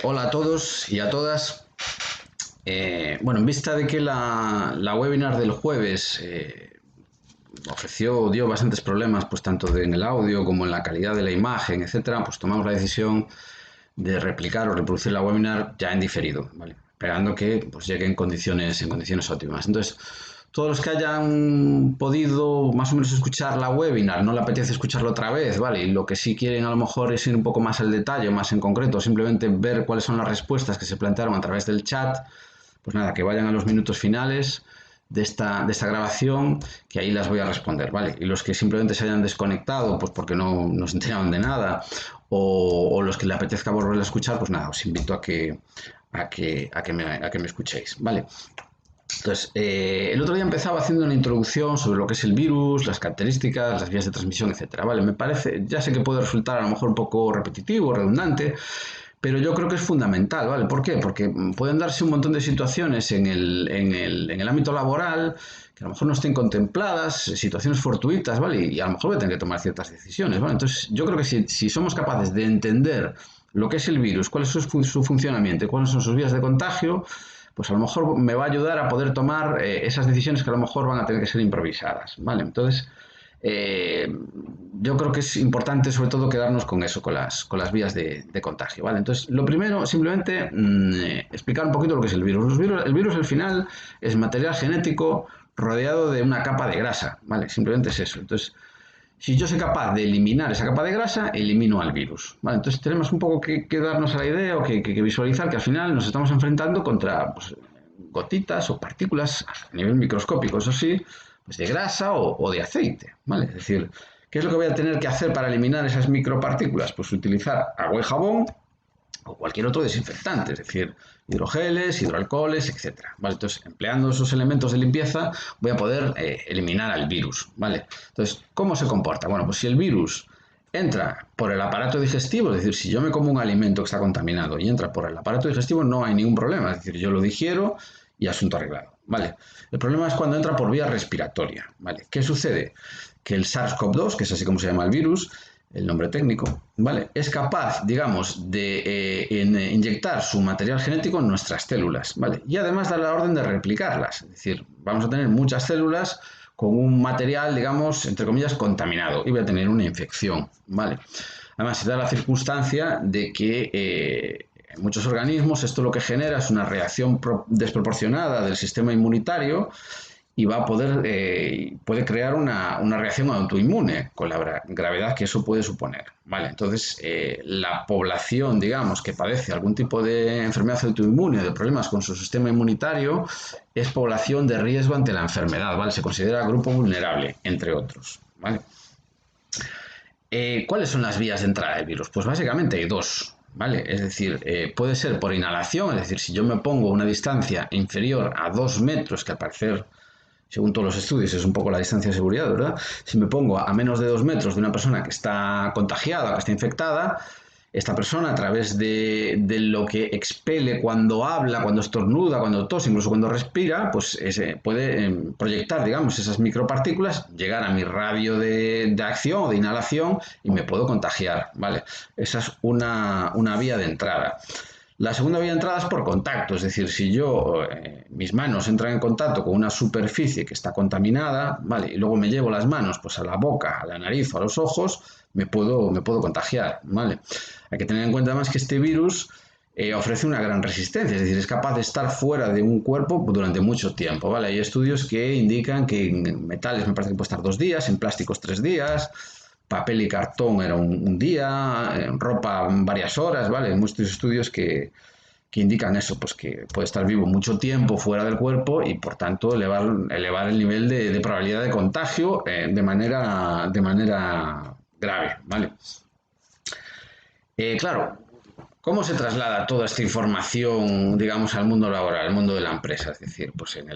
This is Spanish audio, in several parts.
Hola a todos y a todas. Bueno, en vista de que la webinar del jueves dio bastantes problemas, pues tanto en el audio como en la calidad de la imagen, etcétera, pues tomamos la decisión de replicar o reproducir la webinar ya en diferido, ¿vale? Esperando que pues, llegue en condiciones óptimas. Entonces, todos los que hayan podido más o menos escuchar la webinar, no le apetece escucharlo otra vez, ¿vale? Y lo que sí quieren a lo mejor es ir un poco más al detalle, más en concreto, simplemente ver cuáles son las respuestas que se plantearon a través del chat, pues nada, que vayan a los minutos finales de esta grabación, que ahí las voy a responder, ¿vale? Y los que simplemente se hayan desconectado, pues porque no se enteraron de nada, o los que le apetezca volver a escuchar, pues nada, os invito a que me escuchéis, ¿vale? Entonces, el otro día empezaba haciendo una introducción sobre lo que es el virus, las características, las vías de transmisión, etcétera. Vale, me parece, ya sé que puede resultar a lo mejor un poco repetitivo, redundante, pero yo creo que es fundamental, ¿vale? ¿Por qué? Porque pueden darse un montón de situaciones en el ámbito laboral que a lo mejor no estén contempladas, situaciones fortuitas, ¿vale? Y a lo mejor voy a tener que tomar ciertas decisiones, ¿vale? Entonces, yo creo que si somos capaces de entender lo que es el virus, cuál es su funcionamiento, cuáles son sus vías de contagio, pues a lo mejor me va a ayudar a poder tomar esas decisiones que a lo mejor van a tener que ser improvisadas, ¿vale? Entonces, eh, yo creo que es importante sobre todo quedarnos con eso, con las vías de contagio, ¿vale? Entonces, lo primero, simplemente explicar un poquito lo que es el virus. El virus al final es material genético rodeado de una capa de grasa, ¿vale? Simplemente es eso. Entonces, si yo soy capaz de eliminar esa capa de grasa, elimino al virus, ¿vale? Entonces tenemos un poco que darnos a la idea o que visualizar que al final nos estamos enfrentando contra pues, gotitas o partículas a nivel microscópico, eso sí, pues de grasa o de aceite, ¿vale? Es decir, ¿qué es lo que voy a tener que hacer para eliminar esas micropartículas? Pues utilizar agua y jabón o cualquier otro desinfectante, es decir, hidrogeles, hidroalcoholes, etcétera. ¿Vale? Entonces, empleando esos elementos de limpieza, voy a poder eliminar al virus, ¿vale? Entonces, ¿cómo se comporta? Bueno, pues si el virus entra por el aparato digestivo, es decir, si yo me como un alimento que está contaminado y entra por el aparato digestivo, no hay ningún problema, es decir, yo lo digiero y asunto arreglado, ¿vale? El problema es cuando entra por vía respiratoria, ¿vale? ¿Qué sucede? Que el SARS-CoV-2, que es así como se llama el virus, el nombre técnico, ¿vale? Es capaz, digamos, de inyectar su material genético en nuestras células, ¿vale? Y además da la orden de replicarlas, es decir, vamos a tener muchas células con un material, digamos, entre comillas, contaminado y voy a tener una infección, ¿vale? Además, se da la circunstancia de que en muchos organismos esto lo que genera es una reacción desproporcionada del sistema inmunitario y va a puede crear una reacción autoinmune con la gravedad que eso puede suponer. ¿Vale? Entonces, la población, digamos, que padece algún tipo de enfermedad autoinmune o de problemas con su sistema inmunitario es población de riesgo ante la enfermedad, ¿vale? Se considera grupo vulnerable, entre otros, ¿vale? ¿Cuáles son las vías de entrada del virus? Pues básicamente hay dos, ¿vale? Es decir, puede ser por inhalación, es decir, si yo me pongo a una distancia inferior a 2 metros, que al parecer según todos los estudios, es un poco la distancia de seguridad, ¿verdad? Si me pongo a menos de 2 metros de una persona que está contagiada, que está infectada, esta persona a través de lo que expele cuando habla, cuando estornuda, cuando tose, incluso cuando respira, pues puede proyectar, digamos, esas micropartículas, llegar a mi radio de acción o de inhalación y me puedo contagiar, ¿vale? Esa es una vía de entrada. La segunda vía de entrada es por contacto, es decir, si mis manos entran en contacto con una superficie que está contaminada, ¿vale? Y luego me llevo las manos pues a la boca, a la nariz o a los ojos, me puedo contagiar, ¿vale? Hay que tener en cuenta además que este virus ofrece una gran resistencia, es decir, es capaz de estar fuera de un cuerpo durante mucho tiempo, ¿vale? Hay estudios que indican que en metales me parece que puede estar 2 días, en plásticos 3 días, papel y cartón era un día, ropa varias horas, ¿vale? Hay muchos estudios que indican eso, pues que puede estar vivo mucho tiempo fuera del cuerpo y por tanto elevar el nivel de probabilidad de contagio de manera grave, ¿vale? Claro, ¿cómo se traslada toda esta información, digamos, al mundo laboral, al mundo de la empresa? Es decir, pues en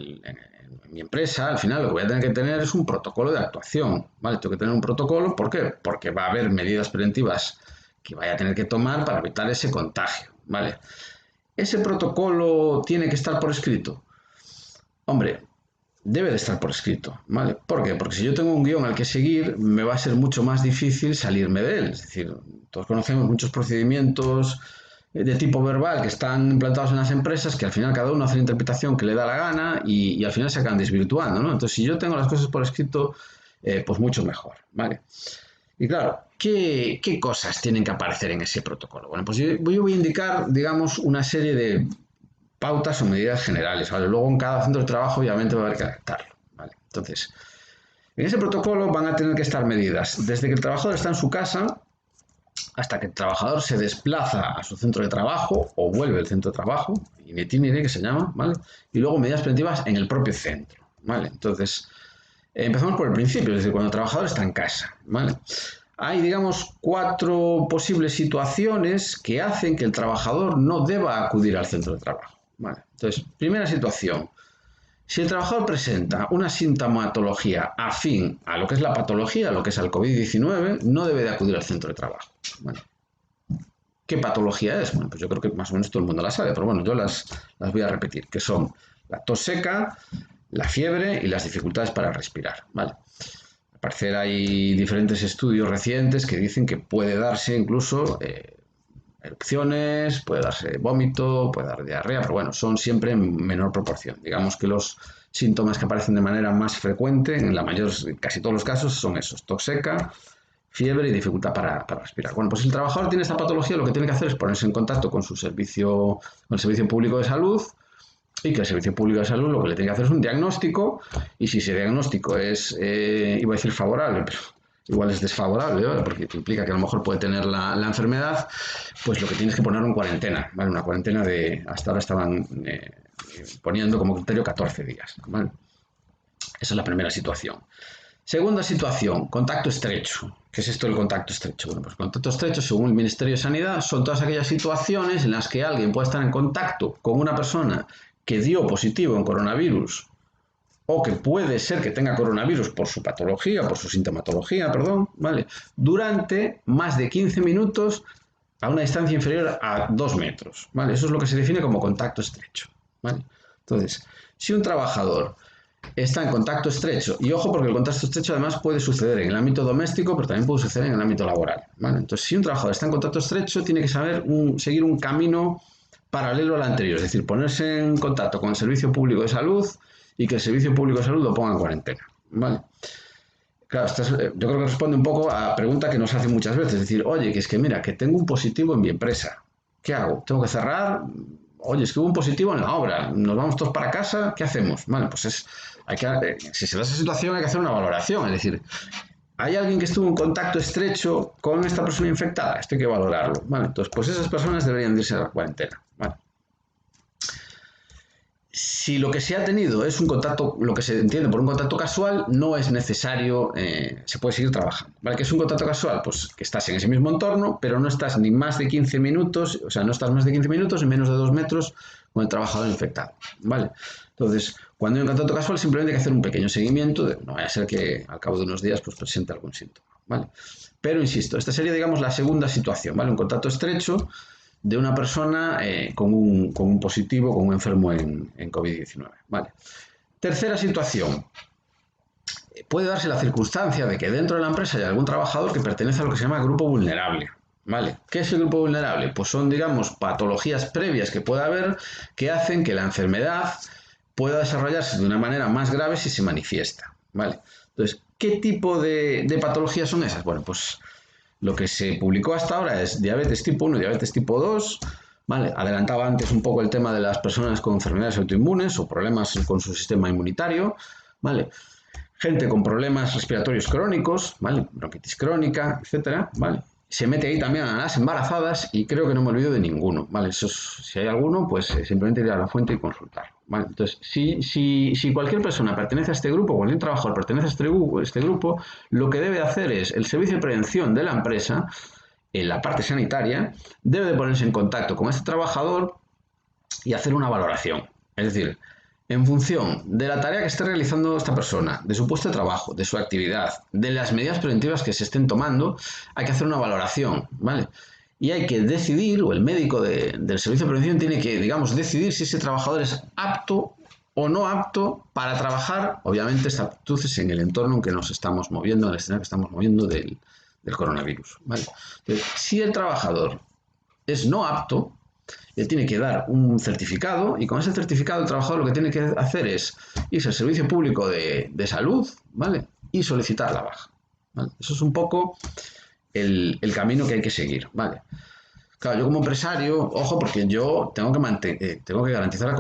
mi empresa, al final, lo que voy a tener que tener es un protocolo de actuación, ¿vale? Tengo que tener un protocolo, ¿por qué? Porque va a haber medidas preventivas que vaya a tener que tomar para evitar ese contagio, ¿vale? ¿Ese protocolo tiene que estar por escrito? Hombre, debe de estar por escrito, ¿vale? ¿Por qué? Porque si yo tengo un guión al que seguir, me va a ser mucho más difícil salirme de él. Es decir, todos conocemos muchos procedimientos de tipo verbal que están implantados en las empresas, que al final cada uno hace la interpretación que le da la gana y al final se acaban desvirtuando, ¿no? Entonces, si yo tengo las cosas por escrito, pues mucho mejor, ¿vale? Y claro, ¿qué cosas tienen que aparecer en ese protocolo? Bueno, pues yo voy a indicar, digamos, una serie de pautas o medidas generales, ¿vale? Luego en cada centro de trabajo obviamente va a haber que adaptarlo, ¿vale? Entonces, en ese protocolo van a tener que estar medidas desde que el trabajador está en su casa hasta que el trabajador se desplaza a su centro de trabajo o vuelve al centro de trabajo, itinerario que se llama, ¿vale? Y luego medidas preventivas en el propio centro, ¿vale? Entonces, empezamos por el principio, es decir, cuando el trabajador está en casa, ¿vale? Hay, digamos, 4 posibles situaciones que hacen que el trabajador no deba acudir al centro de trabajo, ¿vale? Entonces, primera situación, si el trabajador presenta una sintomatología afín a lo que es la patología, a lo que es el COVID-19, no debe de acudir al centro de trabajo. Bueno, ¿qué patología es? Bueno, pues yo creo que más o menos todo el mundo la sabe, pero bueno, yo las voy a repetir, que son la tos seca, la fiebre y las dificultades para respirar, ¿vale? Al parecer hay diferentes estudios recientes que dicen que puede darse incluso erupciones, puede darse vómito, puede dar diarrea, pero bueno, son siempre en menor proporción. Digamos que los síntomas que aparecen de manera más frecuente, en casi todos los casos, son esos: tos seca, fiebre y dificultad para respirar. Bueno, pues si el trabajador tiene esta patología, lo que tiene que hacer es ponerse en contacto con con el Servicio Público de Salud, y que el Servicio Público de Salud lo que le tiene que hacer es un diagnóstico, y si ese diagnóstico es, iba a decir favorable, pero igual es desfavorable, ¿vale? Porque implica que a lo mejor puede tener la enfermedad, pues lo que tienes que ponerlo en cuarentena, ¿vale? Una cuarentena hasta ahora estaban poniendo como criterio 14 días, ¿vale? Esa es la primera situación. Segunda situación, contacto estrecho. ¿Qué es esto del contacto estrecho? Bueno, pues contacto estrecho, según el Ministerio de Sanidad, son todas aquellas situaciones en las que alguien puede estar en contacto con una persona que dio positivo en coronavirus o que puede ser que tenga coronavirus por su patología, por su sintomatología, perdón, ¿vale? Durante más de 15 minutos a una distancia inferior a 2 metros, ¿vale? Eso es lo que se define como contacto estrecho, ¿vale? Entonces, si un trabajador está en contacto estrecho, y ojo porque el contacto estrecho además puede suceder en el ámbito doméstico, pero también puede suceder en el ámbito laboral, ¿vale? Entonces, si un trabajador está en contacto estrecho, tiene que saber seguir un camino paralelo al anterior, es decir, ponerse en contacto con el Servicio Público de Salud y que el Servicio Público de Salud lo ponga en cuarentena, ¿vale? Claro, yo creo que responde un poco a la pregunta que nos hacen muchas veces, es decir, oye, que es que mira, que tengo un positivo en mi empresa, ¿qué hago? ¿Tengo que cerrar? Oye, es que hubo un positivo en la obra, nos vamos todos para casa, ¿qué hacemos? Bueno, pues si se da esa situación hay que hacer una valoración, es decir, ¿hay alguien que estuvo en contacto estrecho con esta persona infectada? Esto hay que valorarlo, ¿vale? Entonces, pues esas personas deberían irse a la cuarentena, ¿vale? Si lo que se ha tenido es un contacto, lo que se entiende por un contacto casual, no es necesario, se puede seguir trabajando, ¿vale? ¿Qué es un contacto casual? Pues que estás en ese mismo entorno, pero no estás ni más de 15 minutos, o sea, no estás más de 15 minutos y menos de 2 metros con el trabajador infectado, ¿vale? Entonces, cuando hay un contacto casual, simplemente hay que hacer un pequeño seguimiento, no vaya a ser que al cabo de unos días pues presente algún síntoma, ¿vale? Pero insisto, esta sería, digamos, la segunda situación, ¿vale? Un contacto estrecho de una persona con un positivo, con un enfermo en COVID-19. ¿Vale? Tercera situación. Puede darse la circunstancia de que dentro de la empresa hay algún trabajador que pertenece a lo que se llama grupo vulnerable. ¿Vale? ¿Qué es el grupo vulnerable? Pues son, digamos, patologías previas que puede haber que hacen que la enfermedad pueda desarrollarse de una manera más grave si se manifiesta. ¿Vale? Entonces, ¿qué tipo de patologías son esas? Bueno, pues lo que se publicó hasta ahora es diabetes tipo 1 y diabetes tipo 2, ¿vale? Adelantaba antes un poco el tema de las personas con enfermedades autoinmunes o problemas con su sistema inmunitario, ¿vale? Gente con problemas respiratorios crónicos, ¿vale? Bronquitis crónica, etcétera, ¿vale? Se mete ahí también a las embarazadas y creo que no me olvido de ninguno, ¿vale? Si hay alguno, pues simplemente ir a la fuente y consultarlo, ¿vale? Entonces, si cualquier persona pertenece a este grupo, cualquier trabajador pertenece a este grupo, lo que debe hacer es el servicio de prevención de la empresa, en la parte sanitaria, debe de ponerse en contacto con este trabajador y hacer una valoración. Es decir, en función de la tarea que esté realizando esta persona, de su puesto de trabajo, de su actividad, de las medidas preventivas que se estén tomando, hay que hacer una valoración, ¿vale? Y hay que decidir, o el médico del servicio de prevención tiene que, digamos, decidir si ese trabajador es apto o no apto para trabajar, obviamente, esta aptitud es en el entorno en que nos estamos moviendo, en el escenario que estamos moviendo del coronavirus, ¿vale? Entonces, si el trabajador es no apto, él tiene que dar un certificado y con ese certificado el trabajador lo que tiene que hacer es irse al Servicio Público de Salud, ¿vale? Y solicitar la baja, ¿vale? Eso es un poco el camino que hay que seguir, ¿vale? Claro, yo como empresario, ojo, porque yo tengo que garantizar la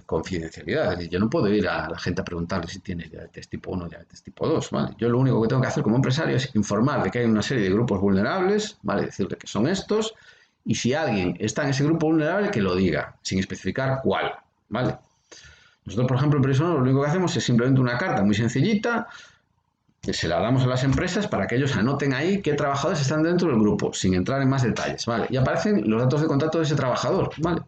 confidencialidad. Es decir, yo no puedo ir a la gente a preguntarle si tiene diabetes tipo 1 o diabetes tipo 2, ¿vale? Yo lo único que tengo que hacer como empresario es informar de que hay una serie de grupos vulnerables, ¿vale? Decirle que son estos, y si alguien está en ese grupo vulnerable, que lo diga, sin especificar cuál, ¿vale? Nosotros, por ejemplo, en Prisoner, lo único que hacemos es simplemente una carta muy sencillita, que se la damos a las empresas para que ellos anoten ahí qué trabajadores están dentro del grupo, sin entrar en más detalles, ¿vale? Y aparecen los datos de contacto de ese trabajador, ¿vale?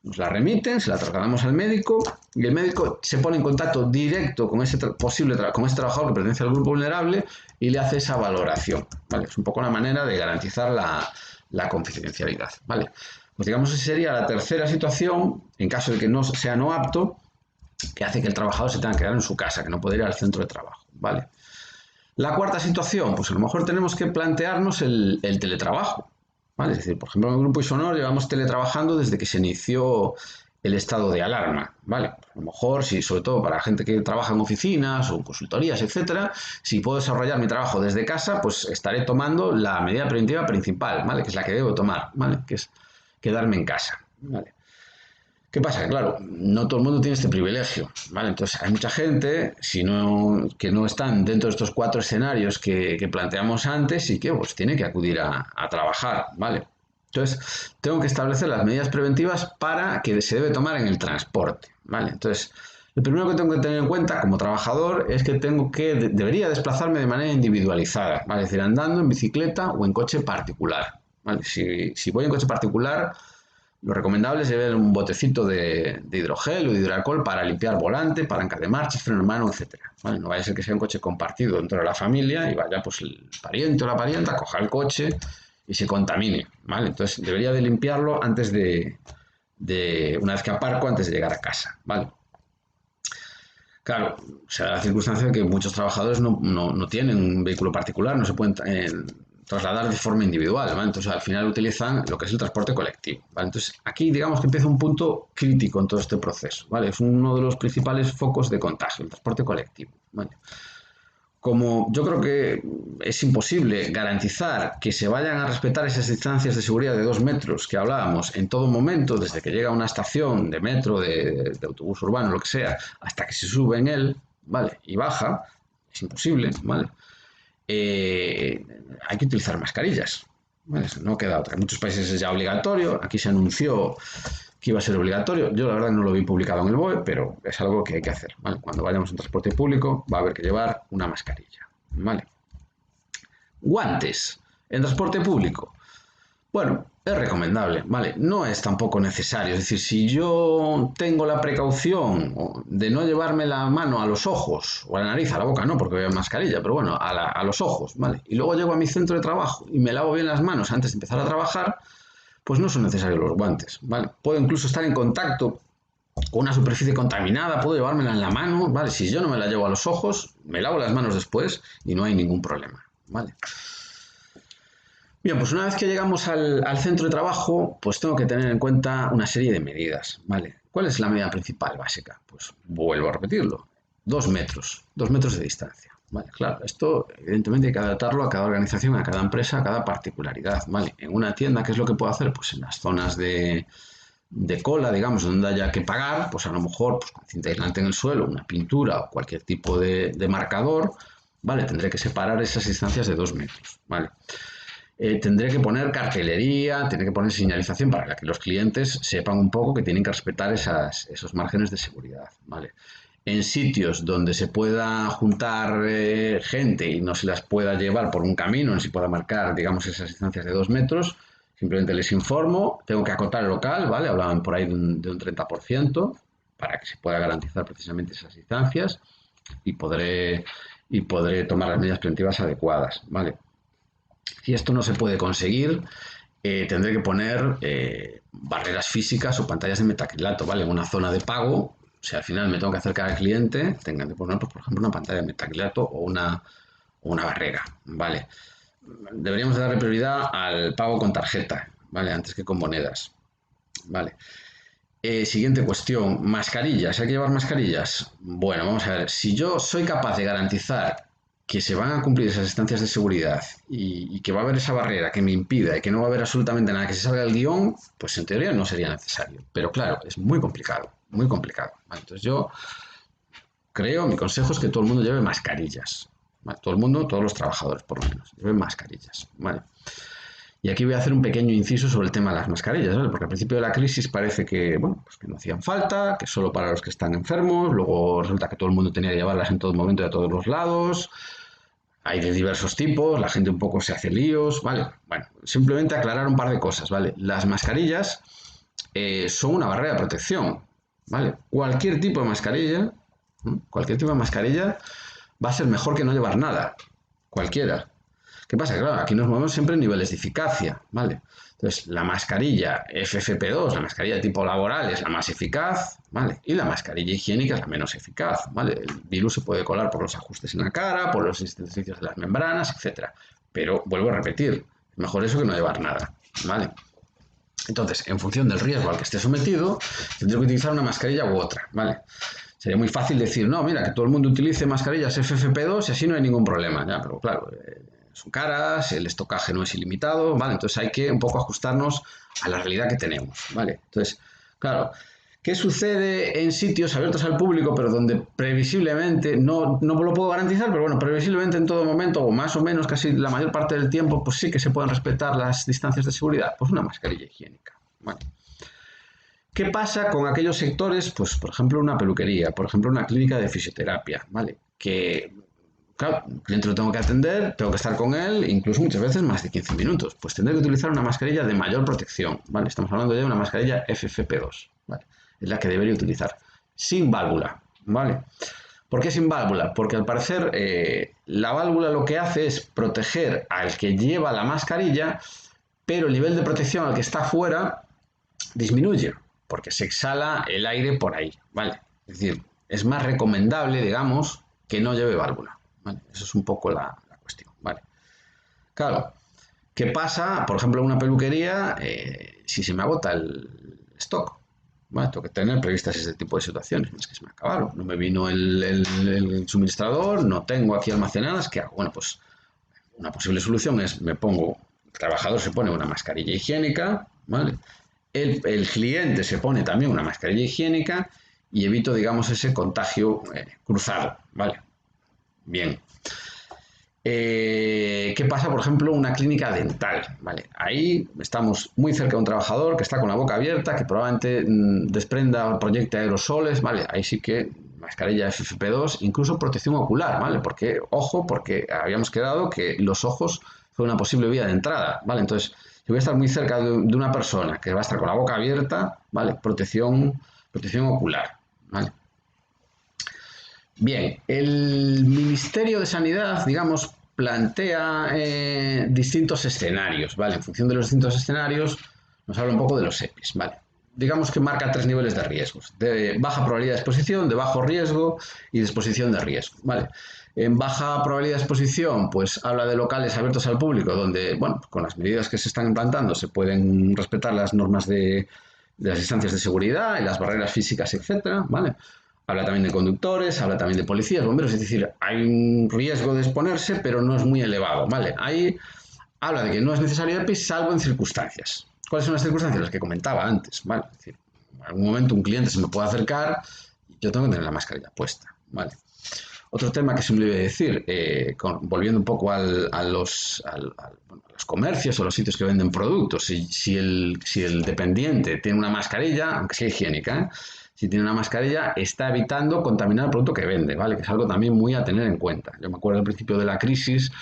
Nos la remiten, se la trasladamos al médico y el médico se pone en contacto directo con ese con ese trabajador que pertenece al grupo vulnerable y le hace esa valoración, ¿vale? Es un poco la manera de garantizar la confidencialidad, ¿vale? Pues digamos que sería la tercera situación, en caso de que no sea no apto, que hace que el trabajador se tenga que quedar en su casa, que no puede ir al centro de trabajo, ¿vale? La cuarta situación, pues a lo mejor tenemos que plantearnos el teletrabajo, ¿vale? Es decir, por ejemplo, en el Grupo Isonor llevamos teletrabajando desde que se inició el estado de alarma, ¿vale? A lo mejor, si, sobre todo para gente que trabaja en oficinas o en consultorías, etcétera, si puedo desarrollar mi trabajo desde casa, pues estaré tomando la medida preventiva principal, ¿vale? Que es la que debo tomar, ¿vale? Que es quedarme en casa, ¿vale? ¿Qué pasa? Que claro, no todo el mundo tiene este privilegio, ¿vale? Entonces hay mucha gente que no están dentro de estos cuatro escenarios que planteamos antes y que pues tiene que acudir a trabajar, ¿vale? Entonces tengo que establecer las medidas preventivas para que se debe tomar en el transporte, ¿vale? Entonces lo primero que tengo que tener en cuenta como trabajador es que debería desplazarme de manera individualizada, ¿vale? Es decir, andando en bicicleta o en coche particular, ¿vale? Si voy en coche particular, lo recomendable es llevar un botecito de hidrogel o de hidroalcohol para limpiar volante, palanca de marchas, freno de mano, etcétera, ¿vale? No vaya a ser que sea un coche compartido dentro de la familia y vaya pues el pariente o la parienta, coja el coche y se contamine, ¿vale? Entonces debería de limpiarlo antes una vez que aparco, antes de llegar a casa, ¿vale? Claro, o sea, la circunstancia de que muchos trabajadores no tienen un vehículo particular, no se pueden trasladar de forma individual, ¿vale? Entonces, al final utilizan lo que es el transporte colectivo, ¿vale? Entonces, aquí digamos que empieza un punto crítico en todo este proceso, ¿vale? Es uno de los principales focos de contagio, el transporte colectivo, ¿vale? Como yo creo que es imposible garantizar que se vayan a respetar esas distancias de seguridad de 2 metros que hablábamos en todo momento, desde que llega a una estación de metro, de autobús urbano, lo que sea, hasta que se sube en él, ¿vale? Y baja, es imposible, ¿vale? Eh, Hay que utilizar mascarillas, ¿vale? No queda otra. En muchos países es ya obligatorio, aquí se anunció que iba a ser obligatorio. Yo la verdad no lo vi publicado en el BOE, pero es algo que hay que hacer, ¿vale? Cuando vayamos en transporte público va a haber que llevar una mascarilla, ¿vale? Guantes en transporte público. Bueno, es recomendable, ¿vale? No es tampoco necesario. Es decir, si yo tengo la precaución de no llevarme la mano a los ojos, o a la nariz, a la boca, no, porque voy a mascarilla, pero bueno, a los ojos, ¿vale? Y luego llego a mi centro de trabajo y me lavo bien las manos antes de empezar a trabajar, pues no son necesarios los guantes, ¿vale? Puedo incluso estar en contacto con una superficie contaminada, puedo llevármela en la mano, ¿vale? Si yo no me la llevo a los ojos, me lavo las manos después y no hay ningún problema, ¿vale? Bien, pues una vez que llegamos al centro de trabajo, pues tengo que tener en cuenta una serie de medidas, ¿vale? ¿Cuál es la medida principal, básica? Pues vuelvo a repetirlo, 2 metros, 2 metros de distancia, ¿vale? Claro, esto evidentemente hay que adaptarlo a cada organización, a cada empresa, a cada particularidad, ¿vale? En una tienda, ¿qué es lo que puedo hacer? Pues en las zonas de cola, digamos, donde haya que pagar, pues a lo mejor pues con cinta aislante en el suelo, una pintura o cualquier tipo de marcador, ¿vale? Tendré que separar esas distancias de 2 metros, ¿vale? Tendré que poner cartelería, tendré que poner señalización para que los clientes sepan un poco que tienen que respetar esos márgenes de seguridad, ¿vale? En sitios donde se pueda juntar gente y no se las pueda llevar por un camino, no se pueda marcar, digamos, esas distancias de 2 metros, simplemente les informo, tengo que acotar el local, ¿vale? Hablaban por ahí de un 30% para que se pueda garantizar precisamente esas distancias y podré tomar las medidas preventivas adecuadas, ¿vale? Si esto no se puede conseguir, tendré que poner barreras físicas o pantallas de metacrilato, ¿vale? En una zona de pago, o sea, al final me tengo que acercar al cliente, tengan que poner, pues, por ejemplo, una pantalla de metacrilato o una barrera, ¿vale? Deberíamos darle prioridad al pago con tarjeta, ¿vale? Antes que con monedas, ¿vale? Siguiente cuestión, mascarillas. ¿Hay que llevar mascarillas? Bueno, vamos a ver. Si yo soy capaz de garantizar que se van a cumplir esas distancias de seguridad y que va a haber esa barrera que me impida y que no va a haber absolutamente nada que se salga del guión, pues en teoría no sería necesario. Pero claro, es muy complicado, muy complicado. ¿Vale? Entonces yo creo, mi consejo es que todo el mundo lleve mascarillas. ¿Vale? Todo el mundo, todos los trabajadores por lo menos, lleven mascarillas. ¿Vale? Y aquí voy a hacer un pequeño inciso sobre el tema de las mascarillas, ¿vale? Porque al principio de la crisis parece que, bueno, pues que no hacían falta, que solo para los que están enfermos, luego resulta que todo el mundo tenía que llevarlas en todo momento y a todos los lados, hay de diversos tipos, la gente un poco se hace líos, ¿vale? Bueno, simplemente aclarar un par de cosas, ¿vale? Las mascarillas son una barrera de protección, ¿vale? Cualquier tipo de mascarilla va a ser mejor que no llevar nada, cualquiera. ¿Qué pasa? Claro, aquí nos movemos siempre en niveles de eficacia, ¿vale? Entonces, la mascarilla FFP2, la mascarilla de tipo laboral, es la más eficaz, ¿vale? Y la mascarilla higiénica es la menos eficaz, ¿vale? El virus se puede colar por los ajustes en la cara, por los intersticios de las membranas, etc. Pero, vuelvo a repetir, mejor eso que no llevar nada, ¿vale? Entonces, en función del riesgo al que esté sometido, tendré que utilizar una mascarilla u otra, ¿vale? Sería muy fácil decir, no, mira, que todo el mundo utilice mascarillas FFP2 y así no hay ningún problema, ya, pero claro, son caras, el estocaje no es ilimitado, ¿vale? Entonces hay que un poco ajustarnos a la realidad que tenemos, ¿vale? Entonces, claro, ¿qué sucede en sitios abiertos al público, pero donde previsiblemente, no lo puedo garantizar, pero bueno, previsiblemente en todo momento, o más o menos casi la mayor parte del tiempo, pues sí que se pueden respetar las distancias de seguridad? Pues una mascarilla higiénica, ¿vale? ¿Qué pasa con aquellos sectores? Pues, por ejemplo, una peluquería, por ejemplo, una clínica de fisioterapia, ¿vale? Que, claro, el cliente lo tengo que atender, tengo que estar con él, incluso muchas veces más de 15 minutos. Pues tendré que utilizar una mascarilla de mayor protección, ¿vale? Estamos hablando de una mascarilla FFP2, ¿vale? Es la que debería utilizar, sin válvula, ¿vale? ¿Por qué sin válvula? Porque al parecer la válvula lo que hace es proteger al que lleva la mascarilla, pero el nivel de protección al que está fuera disminuye, porque se exhala el aire por ahí, ¿vale? Es decir, es más recomendable, digamos, que no lleve válvula, ¿vale? Eso es un poco la cuestión, ¿vale? Claro, ¿qué pasa, por ejemplo, en una peluquería, si se me agota el stock? Bueno, tengo que tener previstas ese tipo de situaciones, es que se me acabaron, no me vino el suministrador, no tengo aquí almacenadas, ¿qué hago? Bueno, pues una posible solución es, el trabajador se pone una mascarilla higiénica, ¿vale? El cliente se pone también una mascarilla higiénica y evito, digamos, ese contagio cruzado, ¿vale? Bien. ¿Qué pasa, por ejemplo, en una clínica dental? ¿Vale? Ahí estamos muy cerca de un trabajador que está con la boca abierta, que probablemente desprenda o proyecte aerosoles, ¿vale? Ahí sí que mascarilla FFP2, incluso protección ocular, ¿vale? Porque, ojo, porque habíamos quedado que los ojos fue una posible vía de entrada, ¿vale? Entonces, si voy a estar muy cerca de una persona que va a estar con la boca abierta, ¿vale? Protección ocular, ¿vale? Bien, el Ministerio de Sanidad, digamos, plantea distintos escenarios, ¿vale? En función de los distintos escenarios, nos habla un poco de los EPIs, ¿vale? Digamos que marca 3 niveles de riesgos: de baja probabilidad de exposición, de bajo riesgo y de exposición de riesgo, ¿vale? En baja probabilidad de exposición, pues habla de locales abiertos al público, donde, bueno, con las medidas que se están implantando se pueden respetar las normas de las distancias de seguridad y las barreras físicas, etcétera, ¿vale? Habla también de conductores, habla también de policías, bomberos, es decir, hay un riesgo de exponerse, pero no es muy elevado, ¿vale? Ahí habla de que no es necesario EPI salvo en circunstancias. ¿Cuáles son las circunstancias? Las que comentaba antes, ¿vale? Es decir, en algún momento un cliente se me puede acercar y yo tengo que tener la mascarilla puesta, ¿vale? Otro tema que se me olvidó decir, volviendo un poco a los comercios o los sitios que venden productos, si el dependiente tiene una mascarilla, aunque sea higiénica, si tiene una mascarilla, está evitando contaminar el producto que vende, ¿vale? Que es algo también muy a tener en cuenta. Yo me acuerdo al principio de la crisis,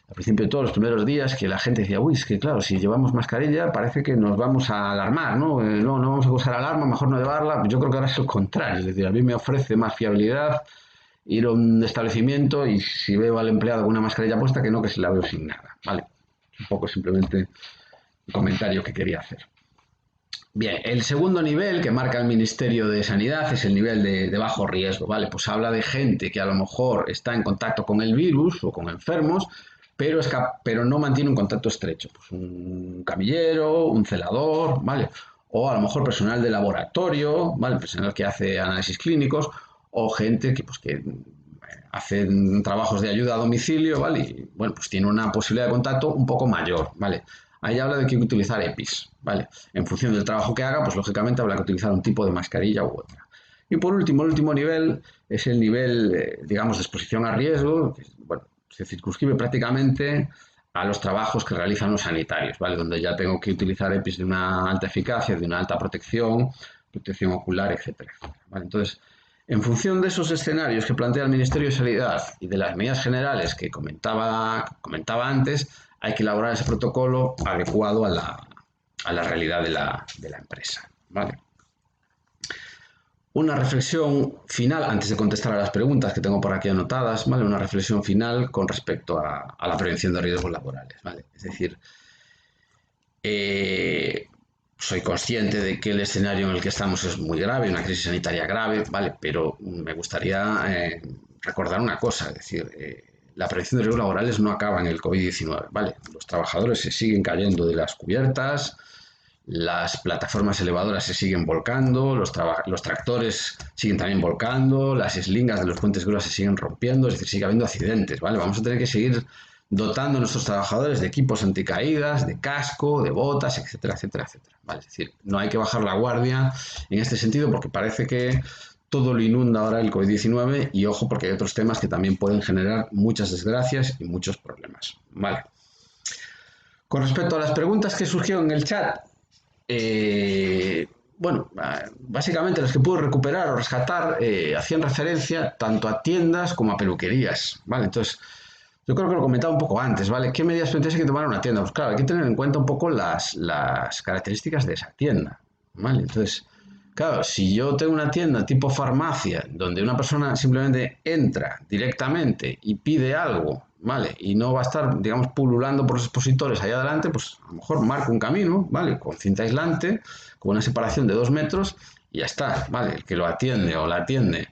al principio de todos los primeros días, que la gente decía, uy, es que claro, si llevamos mascarilla parece que nos vamos a alarmar, ¿no? No vamos a usar alarma, mejor no llevarla. Yo creo que ahora es el contrario, es decir, a mí me ofrece más fiabilidad ir a un establecimiento y si veo al empleado con una mascarilla puesta, que si la veo sin nada, ¿vale? Un poco simplemente un comentario que quería hacer. Bien, el segundo nivel que marca el Ministerio de Sanidad es el nivel de bajo riesgo, ¿vale? Pues habla de gente que a lo mejor está en contacto con el virus o con enfermos, pero no mantiene un contacto estrecho. Pues un camillero, un celador, ¿vale? O a lo mejor personal de laboratorio, ¿vale? Personal que hace análisis clínicos, o gente que hacen trabajos de ayuda a domicilio, ¿vale? Y bueno, pues tiene una posibilidad de contacto un poco mayor, ¿vale? Ahí habla de que hay que utilizar EPIs, ¿vale? En función del trabajo que haga, pues lógicamente habrá que utilizar un tipo de mascarilla u otra. Y por último, el último nivel es el nivel, digamos, de exposición a riesgo, que, bueno, se circunscribe prácticamente a los trabajos que realizan los sanitarios, ¿vale? Donde ya tengo que utilizar EPIs de una alta eficacia, de una alta protección, protección ocular, etcétera, etcétera, ¿vale? Entonces, en función de esos escenarios que plantea el Ministerio de Sanidad y de las medidas generales que comentaba antes, hay que elaborar ese protocolo adecuado a la realidad de la empresa, ¿vale? Una reflexión final, antes de contestar a las preguntas que tengo por aquí anotadas, ¿vale? Una reflexión final con respecto a la prevención de riesgos laborales, ¿vale? Es decir, soy consciente de que el escenario en el que estamos es muy grave, una crisis sanitaria grave, ¿vale? Pero me gustaría recordar una cosa, es decir, la prevención de riesgos laborales no acaba en el COVID-19, ¿vale? Los trabajadores se siguen cayendo de las cubiertas, las plataformas elevadoras se siguen volcando, los tractores siguen también volcando, las eslingas de los puentes de grúa se siguen rompiendo, es decir, sigue habiendo accidentes, ¿vale? Vamos a tener que seguir dotando a nuestros trabajadores de equipos anticaídas, de casco, de botas, etcétera, etcétera, etcétera, ¿vale? Es decir, no hay que bajar la guardia en este sentido porque parece que todo lo inunda ahora el COVID-19 y ojo porque hay otros temas que también pueden generar muchas desgracias y muchos problemas, ¿vale? Con respecto a las preguntas que surgieron en el chat, bueno, básicamente las que pude recuperar o rescatar hacían referencia tanto a tiendas como a peluquerías, ¿vale? Entonces, yo creo que lo comentaba un poco antes, ¿vale? ¿Qué medidas preventivas hay que tomar en una tienda? Pues claro, hay que tener en cuenta un poco las características de esa tienda, ¿vale? Entonces, claro, si yo tengo una tienda tipo farmacia, donde una persona simplemente entra directamente y pide algo, ¿vale? Y no va a estar, digamos, pululando por los expositores ahí adelante, pues a lo mejor marco un camino, ¿vale? Con cinta aislante, con una separación de 2 metros y ya está, ¿vale? El que lo atiende o la atiende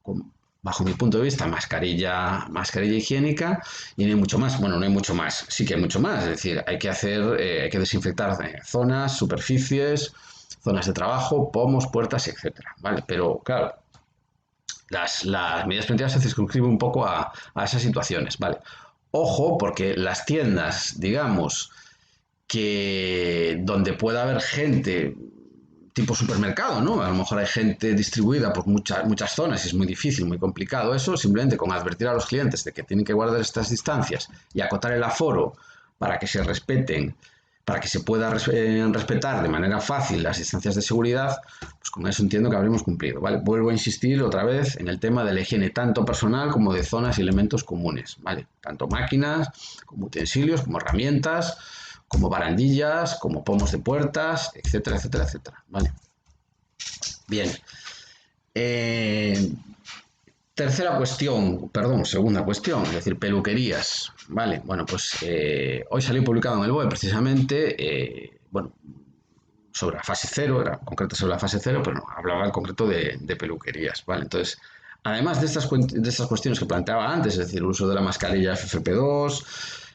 con, bajo mi punto de vista, mascarilla higiénica y no hay mucho más. Bueno, no hay mucho más, sí que hay mucho más, es decir, hay que desinfectar zonas, superficies, zonas de trabajo, pomos, puertas, etcétera, ¿vale? Pero, claro, las medidas preventivas se circunscriben un poco a esas situaciones, ¿vale? Ojo, porque las tiendas, digamos, que donde pueda haber gente tipo supermercado, ¿no? A lo mejor hay gente distribuida por muchas zonas y es muy difícil, muy complicado eso, simplemente con advertir a los clientes de que tienen que guardar estas distancias y acotar el aforo para que se respeten, para que se pueda respetar de manera fácil las distancias de seguridad, pues con eso entiendo que habremos cumplido, ¿vale? Vuelvo a insistir otra vez en el tema de la higiene tanto personal como de zonas y elementos comunes, ¿vale? Tanto máquinas, como utensilios, como herramientas, como barandillas, como pomos de puertas, etcétera, etcétera, etcétera, ¿vale? Bien. Segunda cuestión, es decir, peluquerías, ¿vale? Bueno, pues hoy salió publicado en el BOE precisamente, bueno, sobre la fase cero, era concreto sobre la fase cero, pero no, hablaba en concreto de peluquerías, ¿vale? Entonces, además de estas cuestiones que planteaba antes, es decir, el uso de la mascarilla FFP2,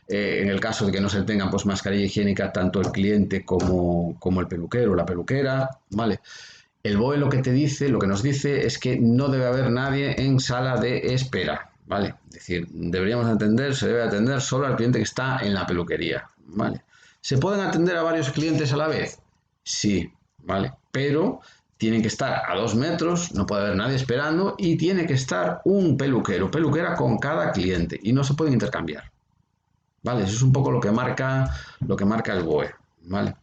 en el caso de que no se tenga pues, mascarilla higiénica tanto el cliente como el peluquero o la peluquera, ¿vale? El BOE lo que te dice, lo que nos dice es que no debe haber nadie en sala de espera, ¿vale? Es decir, se debe atender solo al cliente que está en la peluquería, ¿vale? ¿Se pueden atender a varios clientes a la vez? Sí, ¿vale? Pero tienen que estar a 2 metros, no puede haber nadie esperando y tiene que estar un peluquero, peluquera con cada cliente y no se pueden intercambiar, ¿vale? Eso es un poco lo que marca el BOE, ¿vale?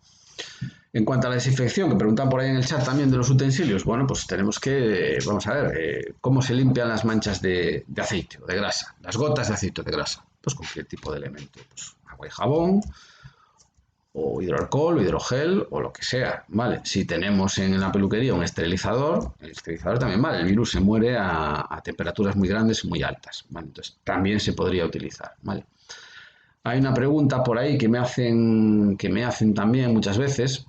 En cuanto a la desinfección, que preguntan por ahí en el chat también de los utensilios, bueno, pues tenemos que, vamos a ver, cómo se limpian las manchas de aceite o de grasa, las gotas de aceite o de grasa, pues con qué tipo de elemento, pues agua y jabón, o hidroalcohol, o hidrogel, o lo que sea, ¿vale? Si tenemos en la peluquería un esterilizador, el esterilizador también vale, el virus se muere a temperaturas muy grandes y muy altas, ¿vale? Entonces también se podría utilizar, ¿vale? Hay una pregunta por ahí que me hacen también muchas veces,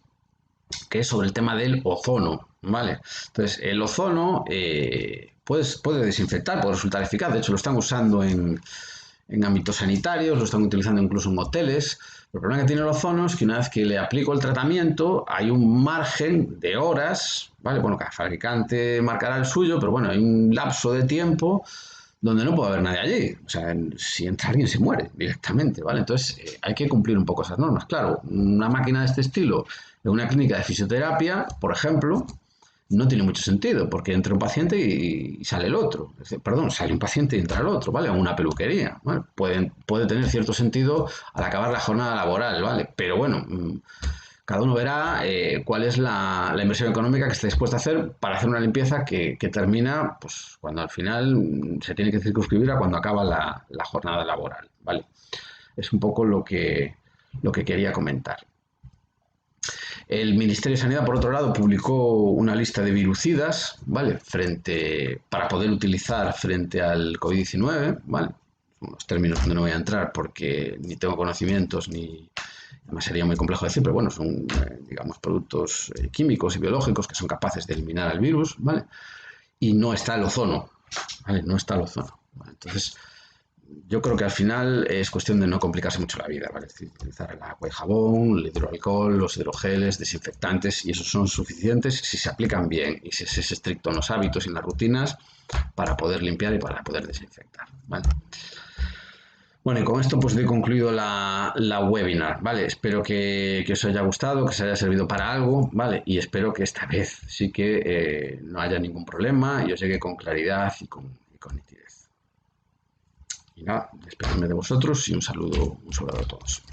que es sobre el tema del ozono, ¿vale? Entonces, el ozono puede desinfectar, puede resultar eficaz, de hecho lo están usando en en ámbitos sanitarios, lo están utilizando incluso en hoteles. El problema que tiene el ozono es que una vez que le aplico el tratamiento hay un margen de horas, ¿vale? Bueno, cada fabricante marcará el suyo, pero bueno, hay un lapso de tiempo donde no puede haber nadie allí. O sea, si entra alguien se muere directamente, ¿vale? Entonces hay que cumplir un poco esas normas. Claro, una máquina de este estilo en una clínica de fisioterapia, por ejemplo, no tiene mucho sentido, porque entra un paciente y sale el otro. Perdón, sale un paciente y entra el otro, ¿vale? En una peluquería, ¿vale? Puede tener cierto sentido al acabar la jornada laboral, ¿vale? Pero bueno, cada uno verá cuál es la inversión económica que está dispuesta a hacer para hacer una limpieza que termina, pues, cuando al final se tiene que circunscribir a cuando acaba la jornada laboral, ¿vale? Es un poco lo que quería comentar. El Ministerio de Sanidad, por otro lado, publicó una lista de virucidas, ¿vale? Para poder utilizar frente al COVID-19, ¿vale? Unos términos donde no voy a entrar porque ni tengo conocimientos ni... Además sería muy complejo decir, pero bueno, son, digamos, productos químicos y biológicos que son capaces de eliminar el virus, ¿vale? Y no está el ozono, ¿vale? No está el ozono, ¿vale? Entonces, yo creo que al final es cuestión de no complicarse mucho la vida, ¿vale? Es decir, utilizar el agua y jabón, el hidroalcohol, los hidrogeles, desinfectantes, y esos son suficientes si se aplican bien y si se es estricto en los hábitos y en las rutinas para poder limpiar y para poder desinfectar, ¿vale? Bueno, y con esto pues doy concluido la webinar, ¿vale? Espero que os haya gustado, que os haya servido para algo, ¿vale? Y espero que esta vez sí que no haya ningún problema y os llegue con claridad y con nitidez. Y nada, despedirme de vosotros y un saludo a todos.